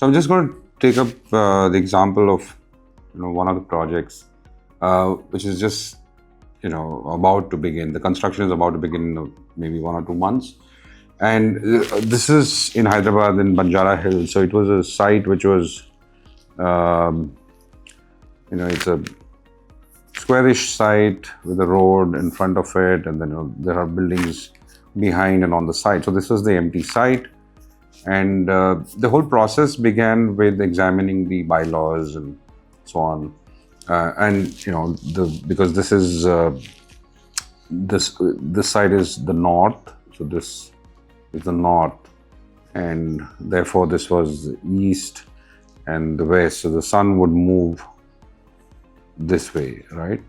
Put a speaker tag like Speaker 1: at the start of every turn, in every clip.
Speaker 1: So I'm just going to take up the example of one of the projects which is just about to begin. The construction is about to begin in maybe 1 or 2 months, and this is in Hyderabad in Banjara Hills. So it was a site which was it's a squarish site with a road in front of it, and then there are buildings behind and on the side. So this was the empty site. And the whole process began with examining the bylaws and so on. Because this is this side is the north, so this is the north, and therefore this was the east and the west. So the sun would move this way, right?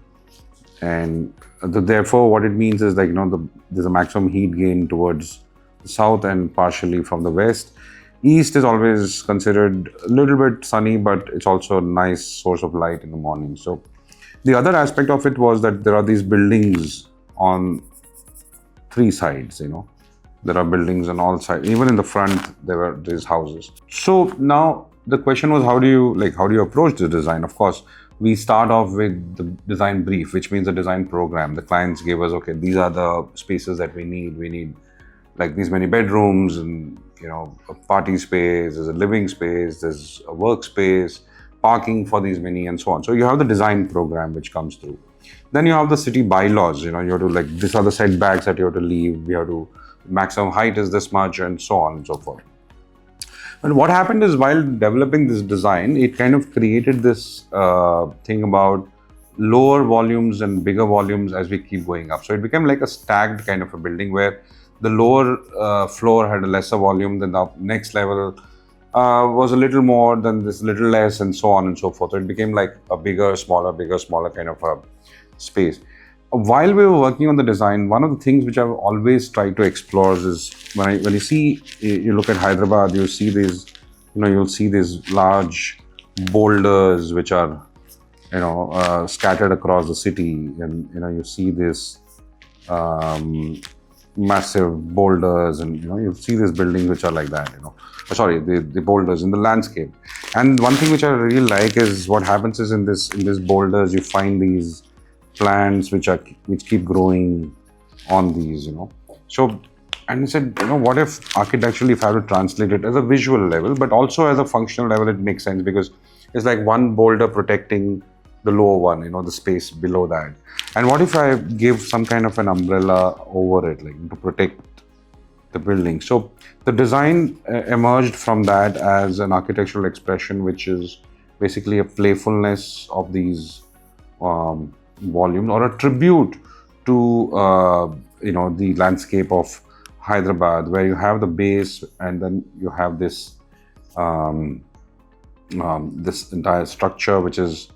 Speaker 1: And therefore, what it means is there's a maximum heat gain towards the south and partially from the west. East is always considered a little bit sunny, but it's also a nice source of light in the morning. So the other aspect of it was that there are these buildings on three sides. There are buildings on all sides. Even in the front, there were these houses. So now the question was, how do you approach the design? Of course, we start off with the design brief, which means the design program. The clients gave us, okay, these are the spaces that we need. We need like these many bedrooms and a party space, there's a living space, there's a workspace, parking for these many, and so on. So you have the design program which comes through. Then you have the city bylaws. You have to these are the setbacks that you have to leave. We have to maximum height is this much, and so on and so forth. And what happened is, while developing this design, it kind of created this thing about lower volumes and bigger volumes as we keep going up. So it became like a stacked kind of a building where the lower floor had a lesser volume, than the next level was a little more, than this little less, and so on and so forth. So it became like a bigger, smaller kind of a space. While we were working on the design, one of the things which I've always tried to explore is when you look at Hyderabad, you see these, you'll see these large boulders which are, scattered across the city, and you see this massive boulders, and you'll see these buildings which are like that. The boulders in the landscape. And one thing which I really like is what happens is in this boulders you find these plants which keep growing on these. So, and I said, what if architecturally, if I have to translate it as a visual level, but also as a functional level, it makes sense, because it's like one boulder protecting the lower one, the space below that. And what if I give some kind of an umbrella over it, to protect the building? So the design emerged from that as an architectural expression, which is basically a playfulness of these volumes, or a tribute to the landscape of Hyderabad, where you have the base and then you have this this entire structure which is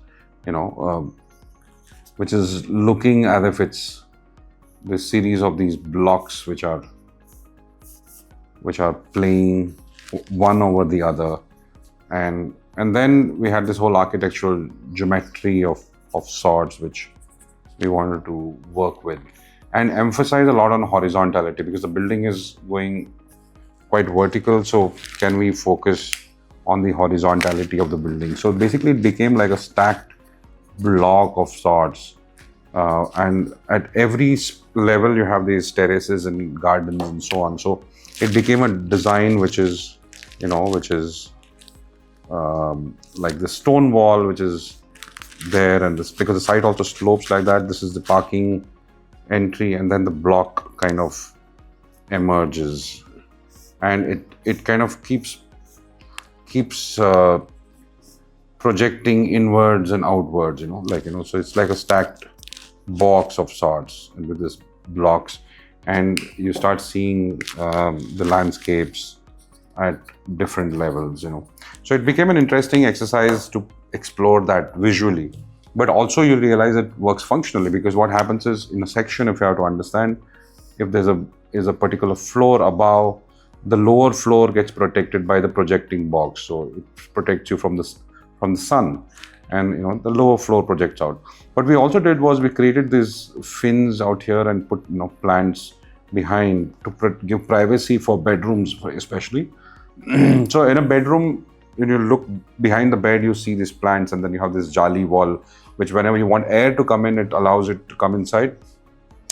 Speaker 1: which is looking as if it's this series of these blocks which are playing one over the other, and then we had this whole architectural geometry of sorts which we wanted to work with and emphasize a lot on horizontality, because the building is going quite vertical. So can we focus on the horizontality of the building? So basically it became like a stacked block of sorts, and at every level you have these terraces and gardens and so on. So it became a design which is like the stone wall which is there, and this, because the site also slopes like that, this is the parking entry, and then the block kind of emerges, and it kind of keeps projecting inwards and outwards, so it's like a stacked box of sorts, and with this blocks, and you start seeing the landscapes at different levels, So it became an interesting exercise to explore that visually, but also you realize it works functionally, because what happens is, in a section, if you have to understand, if there's a particular floor above, the lower floor gets protected by the projecting box, so it protects you from the sun, and the lower floor projects out. What we also did was we created these fins out here and put plants behind to give privacy for bedrooms especially. So in a bedroom, when you look behind the bed, you see these plants, and then you have this jali wall, which whenever you want air to come in, it allows it to come inside,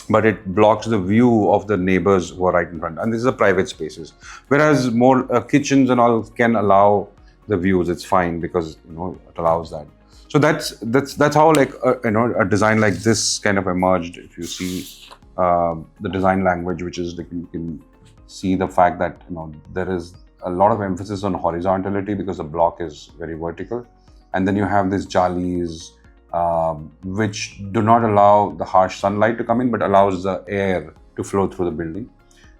Speaker 1: but it blocks the view of the neighbors who are right in front. And these are private spaces. Whereas more kitchens and all can allow the views. It's fine because it allows that. So that's how like a design like this kind of emerged. If you see the design language, which is like, you can see the fact that there is a lot of emphasis on horizontality because the block is very vertical, and then you have these jalis which do not allow the harsh sunlight to come in, but allows the air to flow through the building.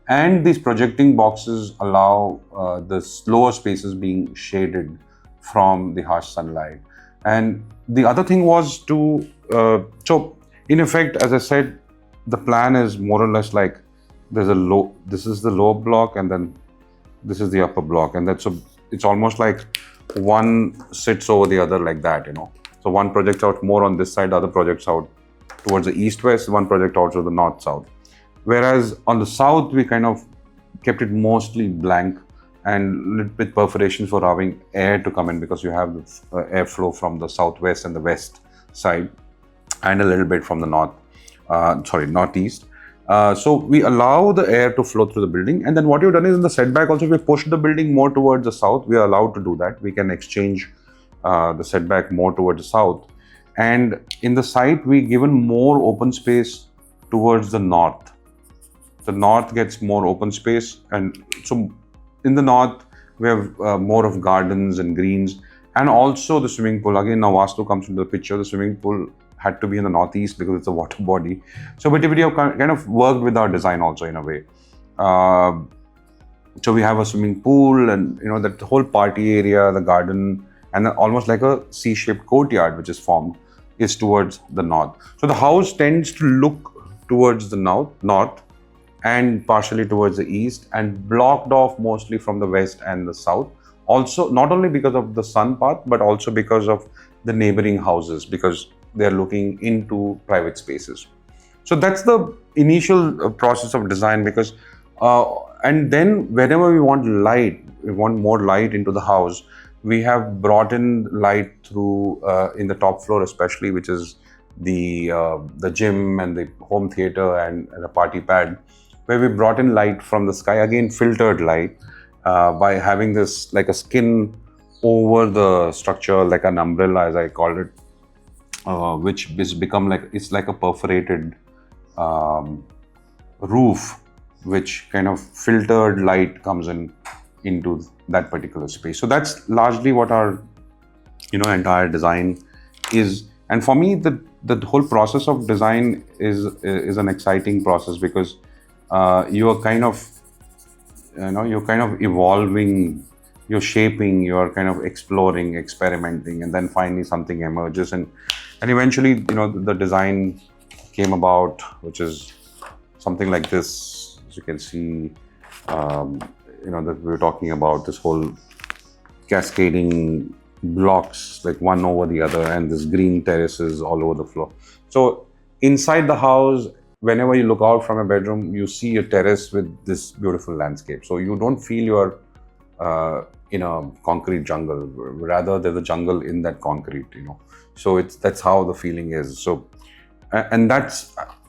Speaker 1: And these projecting boxes allow the slower spaces being shaded from the harsh sunlight. And the other thing was to, so in effect, as I said, the plan is more or less like this is the lower block, and then this is the upper block. And it's almost like one sits over the other like that, So one projects out more on this side, the other projects out towards the east-west, one project out to the north-south. Whereas on the south, we kind of kept it mostly blank and little bit perforations for allowing air to come in, because you have airflow from the southwest and the west side, and a little bit from the northeast. So we allow the air to flow through the building. And then what you've done is in the setback also, we pushed the building more towards the south. We are allowed to do that. We can exchange the setback more towards the south. And in the site, we given more open space towards the north. The north gets more open space. And so in the north, we have more of gardens and greens, and also the swimming pool. Again, now Vastu comes into the picture. The swimming pool had to be in the northeast because it's a water body. So we have kind of worked with our design also in a way. So we have a swimming pool, and that whole party area, the garden, and almost like a C-shaped courtyard which is formed is towards the north. So the house tends to look towards the north and partially towards the east, and blocked off mostly from the west and the south. Also, not only because of the sun path, but also because of the neighboring houses, because they're looking into private spaces. So that's the initial process of design, because and then whenever we want more light into the house, we have brought in light through in the top floor especially, which is the gym and the home theater and the party pad, where we brought in light from the sky, again filtered light, by having this like a skin over the structure, like an umbrella as I called it, which has become it's like a perforated roof, which kind of filtered light comes into that particular space. So that's largely what our entire design is. And for me, the whole process of design is an exciting process, because you are kind of evolving, you're shaping, you're kind of exploring, experimenting, and then finally something emerges, and eventually the design came about, which is something like this. As you can see, that we were talking about this whole cascading blocks, like one over the other, and this green terraces all over the floor. So inside the house, whenever you look out from a bedroom, you see a terrace with this beautiful landscape. So you don't feel you're in a concrete jungle, rather there's a jungle in that concrete, So that's how the feeling is. So, and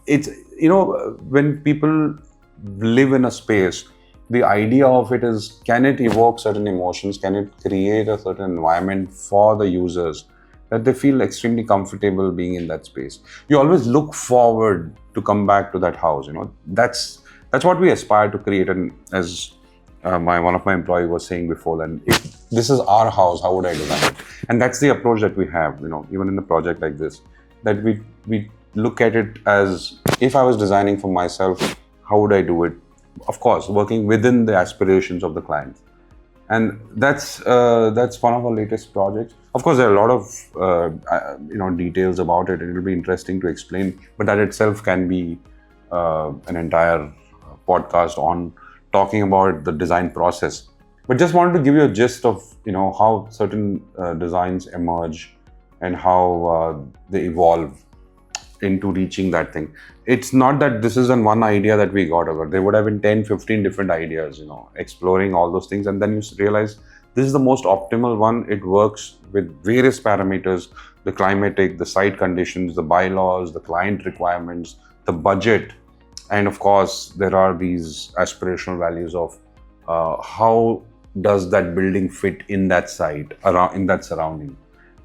Speaker 1: it's when people live in a space, the idea of it is, can it evoke certain emotions? Can it create a certain environment for the users that they feel extremely comfortable being in that space? You always look forward to come back to that house. That's what we aspire to create. And as one of my employees was saying before, then if this is our house, how would I design it? And that's the approach that we have. Even in a project like this, that we look at it as, if I was designing for myself, how would I do it? Of course, working within the aspirations of the client. And that's one of our latest projects. Of course, there are a lot of details about it. It will be interesting to explain, but that itself can be an entire podcast on talking about the design process. But just wanted to give you a gist of how certain designs emerge and how they evolve into reaching that thing. It's not that this is one idea that we got over. There would have been 10, 15 different ideas, exploring all those things. And then you realize this is the most optimal one. It works with various parameters, the climatic, the site conditions, the bylaws, the client requirements, the budget, and of course, there are these aspirational values of how does that building fit in that site, around in that surrounding.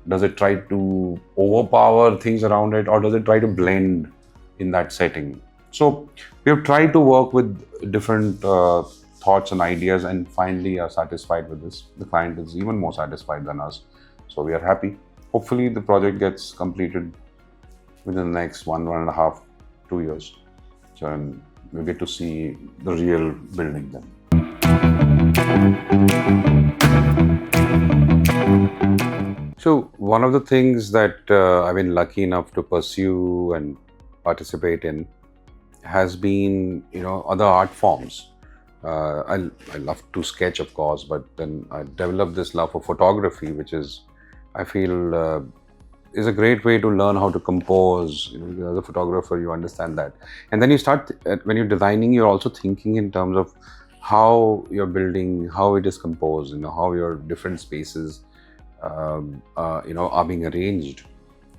Speaker 1: Does it try to overpower things around it, or does it try to blend in that setting? So we have tried to work with different thoughts and ideas, and finally are satisfied with this. The client is even more satisfied than us, so we are happy. Hopefully the project gets completed within the next 1.5, 2 years. So we get to see the real building then. So one of the things that I've been lucky enough to pursue and participate in has been, other art forms. I love to sketch, of course, but then I developed this love for photography, which is, I feel, is a great way to learn how to compose. As a photographer, you understand that. And then you start, when you're designing, you're also thinking in terms of how you're building, how it is composed, how your different spaces, are being arranged.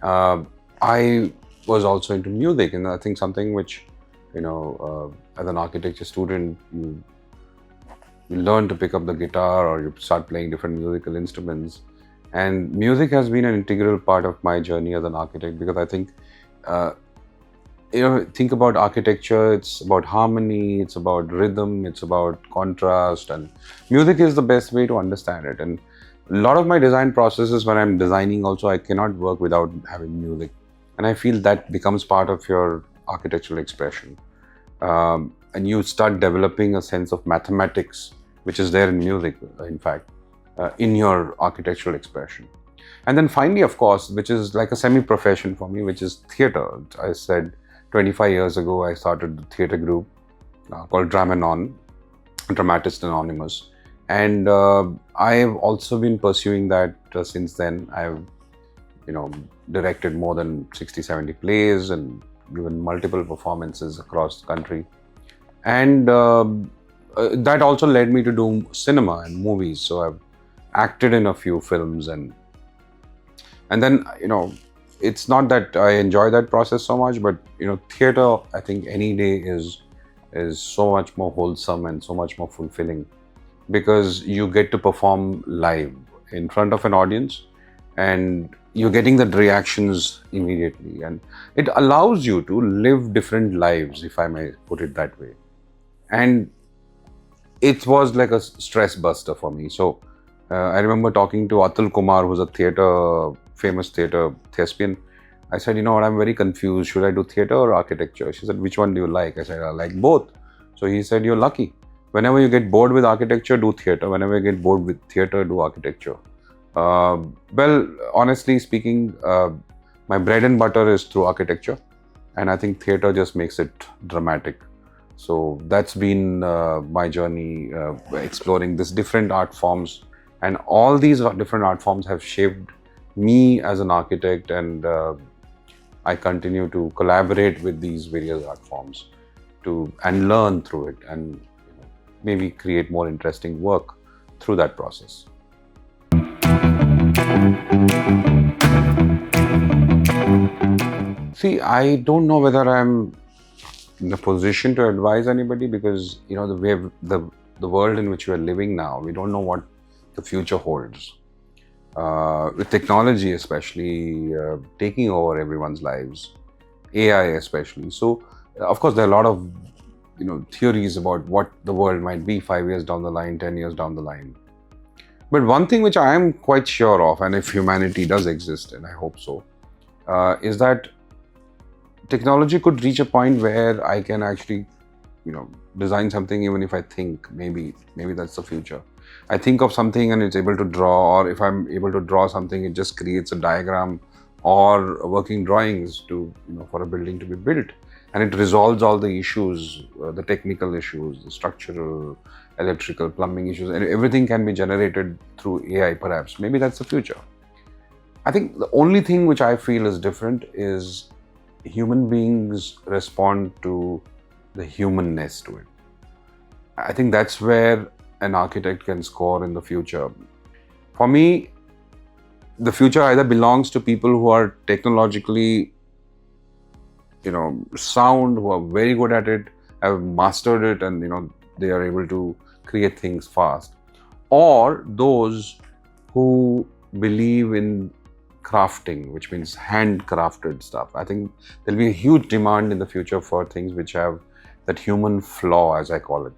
Speaker 1: I was also into music, and I think something which, as an architecture student, you learn to pick up the guitar, or you start playing different musical instruments. And music has been an integral part of my journey as an architect, because I think, think about architecture, it's about harmony, it's about rhythm, it's about contrast, and music is the best way to understand it. And a lot of my design processes, when I'm designing also, I cannot work without having music. And I feel that becomes part of your architectural expression. And you start developing a sense of mathematics, which is there in music, in fact, in your architectural expression. And then finally, of course, which is like a semi-profession for me, which is theatre. I said 25 years ago, I started the theatre group called Dramanon, Dramatist Anonymous. And I've also been pursuing that since then. I've, directed more than 60, 70 plays and given multiple performances across the country. And that also led me to do cinema and movies. So I've acted in a few films, and then, it's not that I enjoy that process so much, but, theatre, I think any day is so much more wholesome and so much more fulfilling, because you get to perform live in front of an audience, and you're getting the reactions immediately, and it allows you to live different lives, if I may put it that way. And it was like a stress buster for me. So I remember talking to Atul Kumar, who's a famous theatre thespian. I said, I'm very confused. Should I do theatre or architecture? She said, which one do you like? I said, I like both. So he said, you're lucky. Whenever you get bored with architecture, do theatre. Whenever you get bored with theatre, do architecture. Well, honestly speaking, my bread and butter is through architecture, and I think theatre just makes it dramatic. So that's been my journey, exploring these different art forms, and all these different art forms have shaped me as an architect, and I continue to collaborate with these various art forms and learn through it, and maybe create more interesting work through that process. See, I don't know whether I'm in a position to advise anybody, because the way the world in which we are living now, we don't know what the future holds. With technology especially taking over everyone's lives, AI especially. So, of course, there are a lot of theories about what the world might be 5 years down the line, 10 years down the line. But one thing which I am quite sure of, and if humanity does exist, and I hope so, is that technology could reach a point where I can actually, design something even if I think maybe that's the future. I think of something and it's able to draw, or if I'm able to draw something, it just creates a diagram or working drawings for a building to be built. And it resolves all the issues, the technical issues, the structural, electrical, plumbing issues, and everything can be generated through AI perhaps. Maybe that's the future. I think the only thing which I feel is different is human beings respond to the humanness to it. I think that's where an architect can score in the future. For me, the future either belongs to people who are technologically, sound, who are very good at it, have mastered it, and they are able to create things fast, or those who believe in crafting, which means handcrafted stuff. I think there'll be a huge demand in the future for things which have that human flaw, as I call it.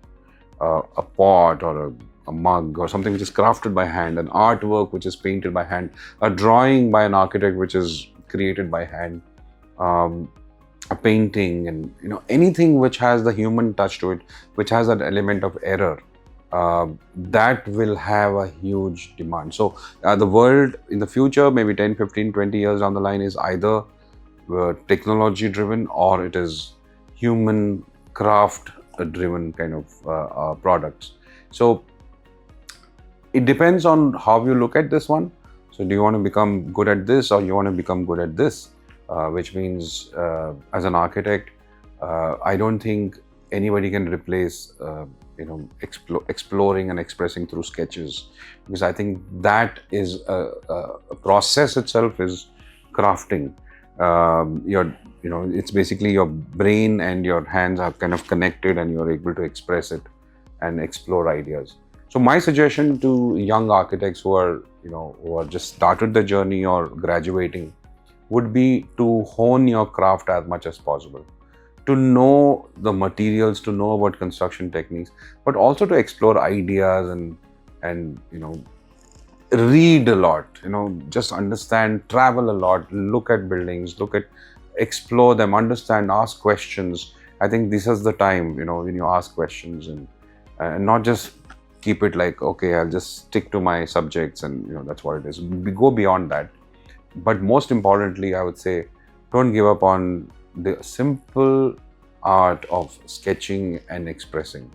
Speaker 1: A pot or a mug or something which is crafted by hand, an artwork which is painted by hand, a drawing by an architect which is created by hand, a painting, and anything which has the human touch to it, which has that element of error. That will have a huge demand. So the world in the future, maybe 10, 15, 20 years down the line, is either technology driven or it is human craft driven kind of products. So it depends on how you look at this one. So do you want to become good at this, or you want to become good at this? Which means as an architect, I don't think anybody can replace exploring and expressing through sketches, because I think that is a process itself is crafting. It's basically your brain and your hands are kind of connected, and you're able to express it and explore ideas. So my suggestion to young architects who are just started the journey or graduating would be to hone your craft as much as possible, to know the materials, to know about construction techniques, but also to explore ideas and read a lot, just understand, travel a lot, look at buildings, explore them, understand, ask questions. I think this is the time, when you ask questions and not just keep it like, okay, I'll just stick to my subjects and that's what it is. We go beyond that. But most importantly, I would say, don't give up on the simple art of sketching and expressing,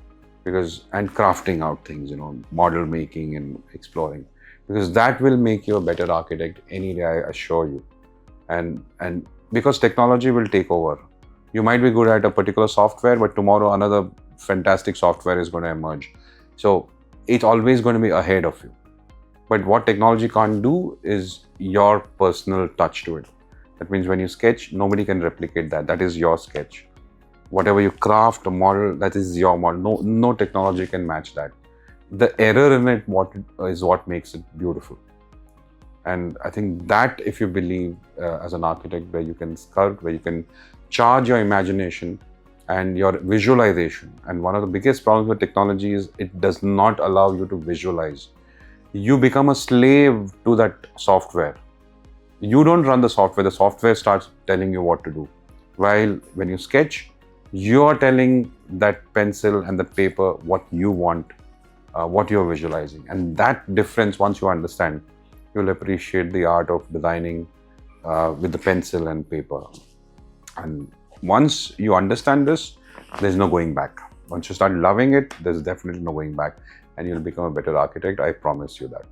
Speaker 1: and crafting out things, model making and exploring, because that will make you a better architect any day, I assure you. And because technology will take over. You might be good at a particular software, but tomorrow another fantastic software is going to emerge. So it's always going to be ahead of you. But what technology can't do is your personal touch to it. That means when you sketch, nobody can replicate that. That is your sketch. Whatever you craft a model, that is your model. No technology can match that. The error in it is what makes it beautiful. And I think that if you believe as an architect, where you can sculpt, where you can charge your imagination and your visualization. And one of the biggest problems with technology is it does not allow you to visualize. You become a slave to that software. You don't run the software starts telling you what to do. While when you sketch, you're telling that pencil and the paper what you want, what you're visualizing. And that difference, once you understand, you'll appreciate the art of designing with the pencil and paper. And once you understand this, there's no going back. Once you start loving it, there's definitely no going back. And you'll become a better architect. I promise you that.